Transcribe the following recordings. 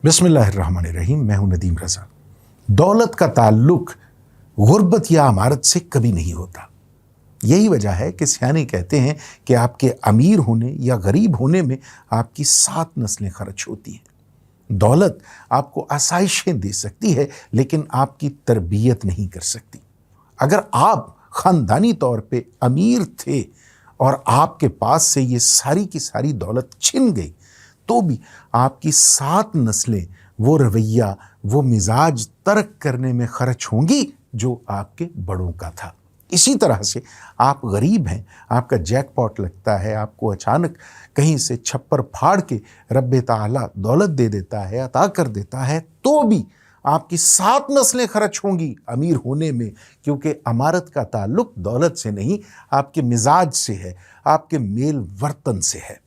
बिस्मिल्लाहिर्रहमानिर्रहीम। मैं हूं नदीम रजा। दौलत का ताल्लुक गुर्बत या अमारत से कभी नहीं होता। यही वजह है कि सियाने कहते हैं कि आपके अमीर होने या गरीब होने में आपकी 7 नस्लें खर्च होती हैं। दौलत आपको आसाइशें दे सकती है लेकिन आपकी तरबियत नहीं कर सकती। अगर आप ख़ानदानी तौर पे अमीर थे और आपके पास से ये सारी की सारी दौलत छिन गई तो भी आपकी 7 नस्लें वो रवैया, वो मिजाज तर्क करने में खर्च होंगी जो आपके बड़ों का था। इसी तरह से आप गरीब हैं, आपका जैकपॉट लगता है, आपको अचानक कहीं से छप्पर फाड़ के रब्बे ताला दौलत दे देता है, अता कर देता है, तो भी आपकी 7 नस्लें खर्च होंगी अमीर होने में, क्योंकि अमारत का ताल्लुक दौलत से नहीं, आपके मिजाज से है, आपके मेल वर्तन से है।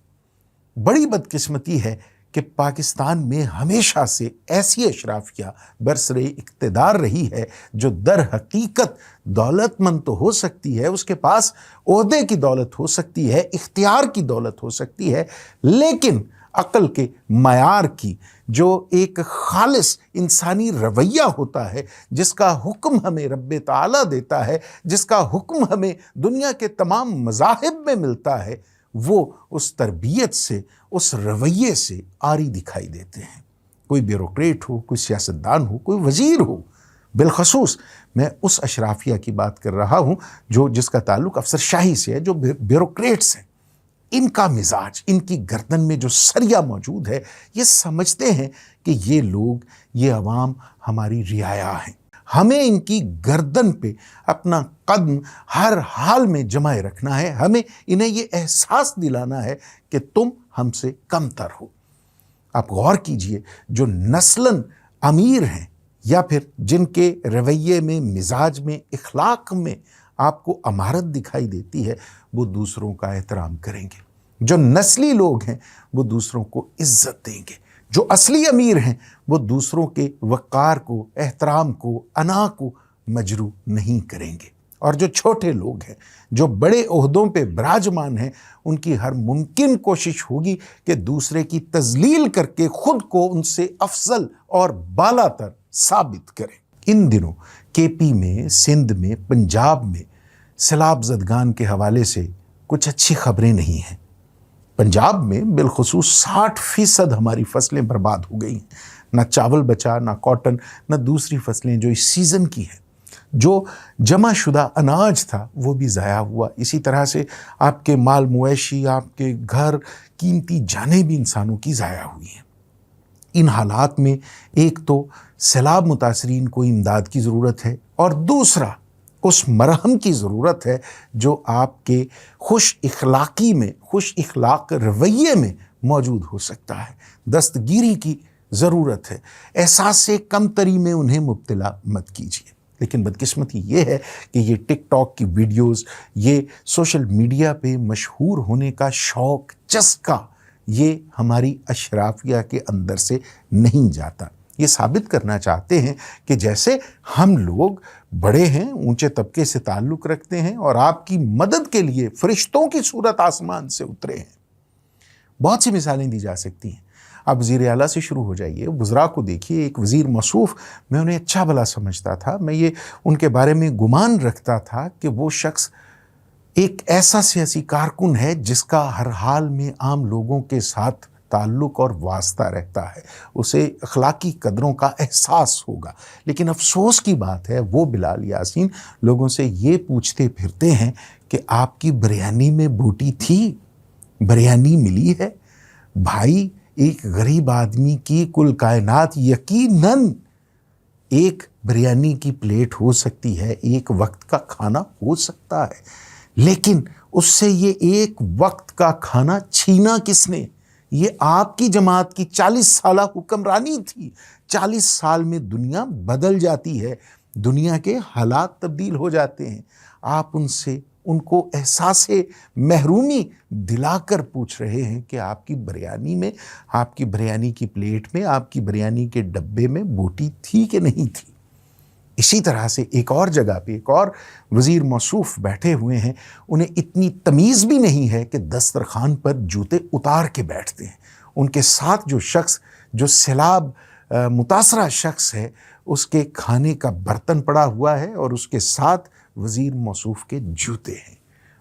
बड़ी बदकिस्मती है कि पाकिस्तान में हमेशा से ऐसी अशराफिया बरसरे इक़्तिदार रही है जो दर हकीकत दौलतमंद तो हो सकती है, उसके पास ओहदे की दौलत हो सकती है, इख्तियार की दौलत हो सकती है, लेकिन अक्ल के मयार की जो एक खालिस इंसानी रवैया होता है, जिसका हुक्म हमें रब्बे ताला देता है, जिसका हुक्म हमें दुनिया के तमाम मज़ाहिब में मिलता है, वो उस तरबियत से, उस रवैये से आरी दिखाई देते हैं। कोई ब्यूरोक्रेट हो, कोई सियासतदान हो, कोई वज़ीर हो, बिलखसूस मैं उस अशराफिया की बात कर रहा हूँ जो जिसका ताल्लुक अफसरशाही से है, जो ब्यूरोक्रेट्स हैं। इनका मिजाज, इनकी गर्दन में जो सरिया मौजूद है, ये समझते हैं कि ये लोग, ये अवाम हमारी रियाया हैं, हमें इनकी गर्दन पे अपना कदम हर हाल में जमाए रखना है, हमें इन्हें ये एहसास दिलाना है कि तुम हमसे कमतर हो। आप गौर कीजिए, जो नस्लन अमीर हैं या फिर जिनके रवैये में, मिजाज में, इखलाक में आपको अमारत दिखाई देती है, वो दूसरों का एहतराम करेंगे। जो नस्ली लोग हैं वो दूसरों को इज्जत देंगे। जो असली अमीर हैं वो दूसरों के वक़ार को, एहतराम को, अना को मजरू नहीं करेंगे। और जो छोटे लोग हैं, जो बड़े ओहदों पे विराजमान हैं, उनकी हर मुमकिन कोशिश होगी कि दूसरे की तज़लील करके ख़ुद को उनसे अफजल और बालातर साबित करें। इन दिनों केपी में, सिंध में, पंजाब में सैलाब ज़दगान के हवाले से कुछ अच्छी खबरें नहीं हैं। पंजाब में बिलखुसूस 60% हमारी फसलें बर्बाद हो गई हैं। ना चावल बचा, ना कॉटन, ना दूसरी फसलें जो इस सीज़न की हैं। जो जमा शुदा अनाज था वो भी ज़ाया हुआ। इसी तरह से आपके माल मुएशी, आपके घर, कीमती जानें भी इंसानों की ज़ाया हुई हैं। इन हालात में एक तो सैलाब मुतासरीन को इमदाद की ज़रूरत है और दूसरा उस मरहम की ज़रूरत है जो आपके खुश इखलाकी में, खुश इखलाक रवैये में मौजूद हो सकता है। दस्तगीरी की ज़रूरत है। एहसास कमतरी में उन्हें मुब्तला मत कीजिए। लेकिन बदकिस्मती ये है कि ये टिकटॉक की वीडियोज़, ये सोशल मीडिया पे मशहूर होने का शौक़, चस्का, ये हमारी अशराफिया के अंदर से नहीं जाता। ये साबित करना चाहते हैं कि जैसे हम लोग बड़े हैं, ऊंचे तबके से ताल्लुक़ रखते हैं और आपकी मदद के लिए फ़रिश्तों की सूरत आसमान से उतरे हैं। बहुत सी मिसालें दी जा सकती हैं। आप वज़ीर आला से शुरू हो जाइए, वज़रा को देखिए। एक वज़ीर मौसूफ़, मैं उन्हें अच्छा भला समझता था, मैं ये उनके बारे में गुमान रखता था कि वो शख्स एक ऐसा सियासी कारकुन है जिसका हर हाल में आम लोगों के साथ ताल्लुक़ और वास्ता रहता है, उसे अखलाकी कदरों का एहसास होगा। लेकिन अफसोस की बात है, वो बिलाल यासीन लोगों से ये पूछते फिरते हैं कि आपकी बिरयानी में बूटी थी, बिरयानी मिली है? भाई, एक गरीब आदमी की कुल कायनात यकीनन एक बिरयानी की प्लेट हो सकती है, एक वक्त का खाना हो सकता है, लेकिन उससे ये एक वक्त का खाना छीना किसने? ये आपकी जमात की 40 साला हुक्मरानी थी। 40 साल में दुनिया बदल जाती है, दुनिया के हालात तब्दील हो जाते हैं। आप उनसे उनको एहसासे महरूमी दिलाकर पूछ रहे हैं कि आपकी बिरयानी में, आपकी बिरयानी की प्लेट में, आपकी बिरयानी के डब्बे में बोटी थी कि नहीं थी। इसी तरह से एक और जगह पे एक और वज़ीर मौसूफ़ बैठे हुए हैं, उन्हें इतनी तमीज़ भी नहीं है कि दस्तरखान पर जूते उतार के बैठते हैं। उनके साथ जो शख्स, जो सैलाब मुतासरा शख्स है, उसके खाने का बर्तन पड़ा हुआ है और उसके साथ वज़ीर मौसूफ के जूते हैं।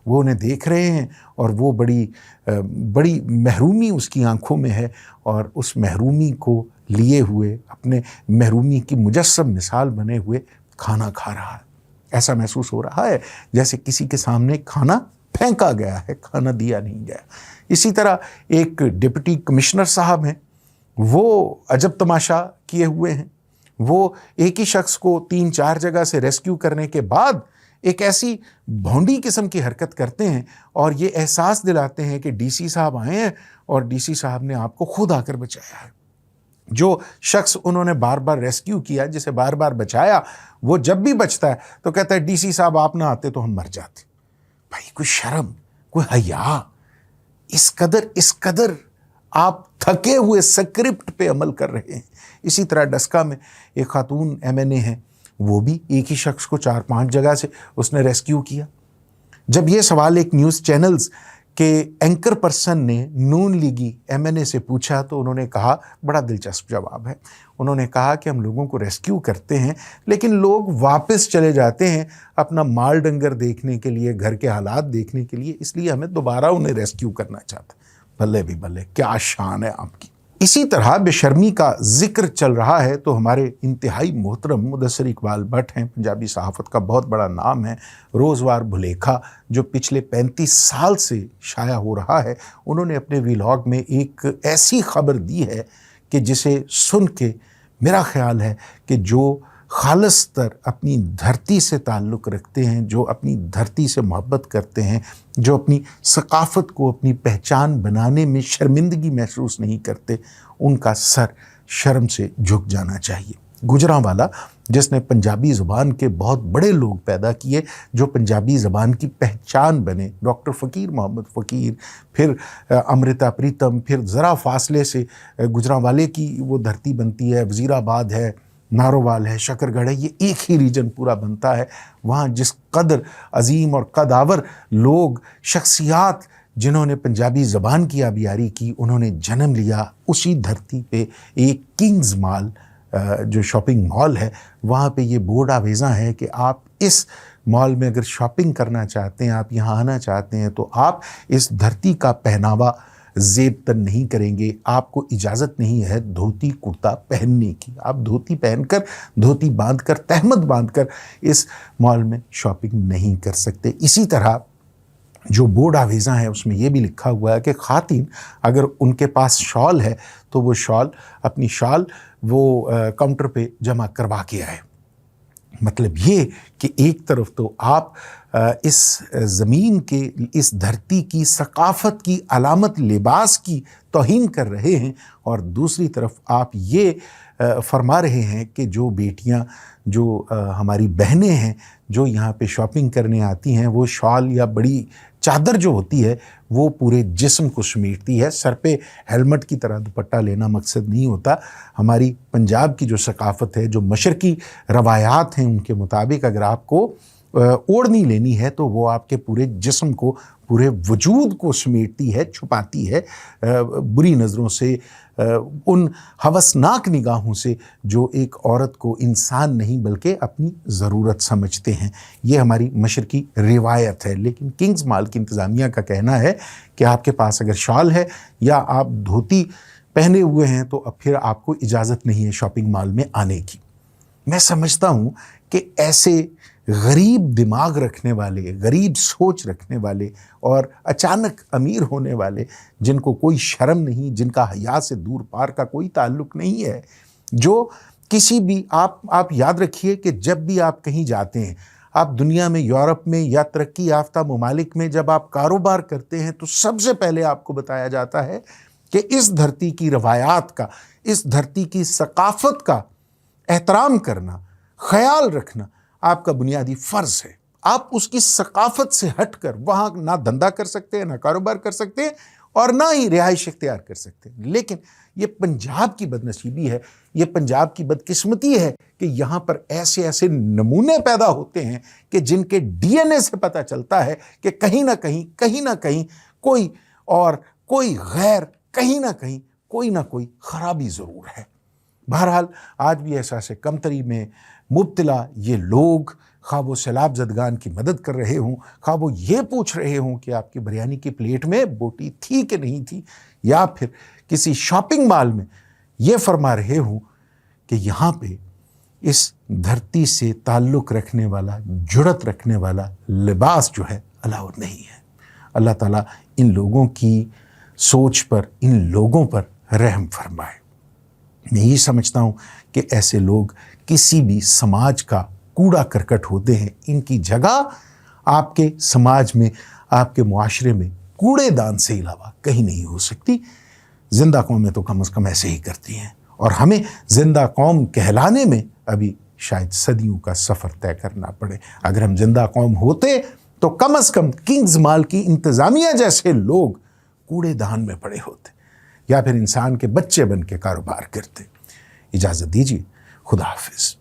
वो उन्हें देख रहे हैं और वो बड़ी महरूमी उसकी आंखों में है और उस महरूमी को लिए हुए, अपने महरूमी की मुजस्सम मिसाल बने हुए खाना खा रहा है। ऐसा महसूस हो रहा है जैसे किसी के सामने खाना फेंका गया है, खाना दिया नहीं गया। इसी तरह एक डिप्टी कमिश्नर साहब हैं, वो अजब तमाशा किए हुए हैं। वो एक ही शख्स को 3-4 जगह से रेस्क्यू करने के बाद एक ऐसी भौंडी किस्म की हरकत करते हैं और ये एहसास दिलाते हैं कि डीसी साहब आए हैं और डीसी साहब ने आपको खुद आकर बचाया है। जो शख्स उन्होंने बार बार रेस्क्यू किया, जिसे बार बार बचाया, वो जब भी बचता है तो कहता है डीसी साहब आप ना आते तो हम मर जाते। भाई कोई शर्म, कोई हया, इस कदर आप थके हुए स्क्रिप्ट पे अमल कर रहे हैं। इसी तरह डस्का में एक खातून MNA है, वो भी एक ही शख्स को 4-5 जगह से उसने रेस्क्यू किया। जब ये सवाल एक न्यूज़ चैनल्स के एंकर पर्सन ने नून लीगी MNA से पूछा तो उन्होंने कहा, बड़ा दिलचस्प जवाब है, उन्होंने कहा कि हम लोगों को रेस्क्यू करते हैं लेकिन लोग वापस चले जाते हैं अपना माल डंगर देखने के लिए, घर के हालात देखने के लिए, इसलिए हमें दोबारा उन्हें रेस्क्यू करना चाहते। भले भी भले, क्या शान है आपकी। इसी तरह बेशर्मी का जिक्र चल रहा है तो हमारे इंतहाई मोहतरम मुदस्सिर इकबाल भट्ट हैं, पंजाबी सहाफ़त का बहुत बड़ा नाम है, रोज़वार भुलेखा जो पिछले 35 साल से शाया हो रहा है, उन्होंने अपने व्लॉग में एक ऐसी खबर दी है कि जिसे सुन के मेरा ख्याल है कि जो खालिस्तर अपनी धरती से ताल्लुक़ रखते हैं, जो अपनी धरती से मोहब्बत करते हैं, जो अपनी सकाफ़त को अपनी पहचान बनाने में शर्मिंदगी महसूस नहीं करते, उनका सर शर्म से झुक जाना चाहिए। गुजरांवाला जिसने पंजाबी ज़बान के बहुत बड़े लोग पैदा किए जो पंजाबी ज़बान की पहचान बने, डॉक्टर फ़कीर मोहम्मद फ़कीर, फिर अमृता प्रीतम, फिर ज़रा फासले से गुजरांवाले की वो धरती बनती है, वज़ीराबाद है, नारोवाल है, शकरगढ़ है, ये एक ही रीजन पूरा बनता है। वहाँ जिस कदर अजीम और कदावर लोग, शख्सियात जिन्होंने पंजाबी ज़बान की आबियारी की, उन्होंने जन्म लिया, उसी धरती पे एक किंग्स मॉल जो शॉपिंग मॉल है, वहाँ पे ये बोर्ड आवेज़ा है कि आप इस मॉल में अगर शॉपिंग करना चाहते हैं, आप यहाँ आना चाहते हैं तो आप इस धरती का पहनावा ज़ेब तन नहीं करेंगे, आपको इजाज़त नहीं है धोती कुर्ता पहनने की। आप धोती पहनकर, धोती बांधकर, तहमद बांधकर इस मॉल में शॉपिंग नहीं कर सकते। इसी तरह जो बोर्ड आवेज़ा है उसमें यह भी लिखा हुआ है कि ख़ातिन अगर उनके पास शॉल है तो वो शॉल, अपनी शॉल वो काउंटर पे जमा करवा के आए। मतलब ये कि एक तरफ तो आप इस ज़मीन के, इस धरती की सकाफ़त की अलामत लिबास की तौहीन कर रहे हैं और दूसरी तरफ आप ये फरमा रहे हैं कि जो बेटियां, जो हमारी बहनें हैं जो यहाँ पे शॉपिंग करने आती हैं, वो शॉल या बड़ी चादर जो होती है वो पूरे जिस्म को समेटती है। सर पे हेलमेट की तरह दुपट्टा लेना मकसद नहीं होता। हमारी पंजाब की जो सकाफ़त है, जो मशरकी रवायात हैं, उनके मुताबिक अगर आपको ओढ़नी लेनी है तो वो आपके पूरे जिस्म को, पूरे वजूद को समेटती है, छुपाती है बुरी नज़रों से, उन हवसनाक निगाहों से जो एक औरत को इंसान नहीं बल्कि अपनी ज़रूरत समझते हैं। ये हमारी मशरकी रिवायत है। लेकिन किंग्स मॉल की इंतज़ामिया का कहना है कि आपके पास अगर शॉल है या आप धोती पहने हुए हैं तो अब फिर आपको इजाज़त नहीं है शॉपिंग मॉल में आने की। मैं समझता हूँ कि ऐसे गरीब दिमाग रखने वाले, गरीब सोच रखने वाले और अचानक अमीर होने वाले, जिनको कोई शर्म नहीं, जिनका हया से दूर पार का कोई ताल्लुक़ नहीं है, जो किसी भी आप याद रखिए कि जब भी आप कहीं जाते हैं, आप दुनिया में, यूरोप में या तरक्की याफ्ता ममालिक में जब आप कारोबार करते हैं तो सबसे पहले आपको बताया जाता है कि इस धरती की रवायात का, इस धरती की सकाफ़त का एहतराम करना, ख्याल रखना आपका बुनियादी फ़र्ज़ है। आप उसकी सकाफ़त से हटकर वहाँ ना धंधा कर सकते हैं, ना कारोबार कर सकते हैं और ना ही रिहाइश इख्तियार कर सकते हैं। लेकिन ये पंजाब की बदनसीबी है, ये पंजाब की बदकिस्मती है कि यहाँ पर ऐसे ऐसे नमूने पैदा होते हैं कि जिनके DNA से पता चलता है कि कहीं ना कहीं कोई और, कोई गैर, कहीं ना कहीं کوئی نہ کوئی خرابی ضرور ہے۔ بہرحال آج بھی احساس کمتری میں مبتلا یہ لوگ خواہ وہ سیلاب زدگان کی مدد کر رہے ہوں، خواہ وہ یہ پوچھ رہے ہوں کہ آپ کی بریانی کی پلیٹ میں بوٹی تھی کہ نہیں تھی، یا پھر کسی شاپنگ مال میں یہ فرما رہے ہوں کہ یہاں پہ اس دھرتی سے تعلق رکھنے والا، جڑت رکھنے والا لباس جو ہے الاؤڈ نہیں ہے۔ اللہ تعالیٰ ان لوگوں کی سوچ پر، ان لوگوں پر رحم فرمائے۔ میں یہ سمجھتا ہوں کہ ایسے لوگ کسی بھی سماج کا کوڑا کرکٹ ہوتے ہیں، ان کی جگہ آپ کے سماج میں، آپ کے معاشرے میں کوڑے دان سے علاوہ کہیں نہیں ہو سکتی۔ زندہ قومیں تو کم از کم ایسے ہی کرتی ہیں، اور ہمیں زندہ قوم کہلانے میں ابھی شاید صدیوں کا سفر طے کرنا پڑے۔ اگر ہم زندہ قوم ہوتے تو کم از کم کنگز مال کی انتظامیہ جیسے لوگ کوڑے دان میں پڑے ہوتے، یا پھر انسان کے بچے بن کے کاروبار کرتے۔ اجازت دیجیے، خدا حافظ۔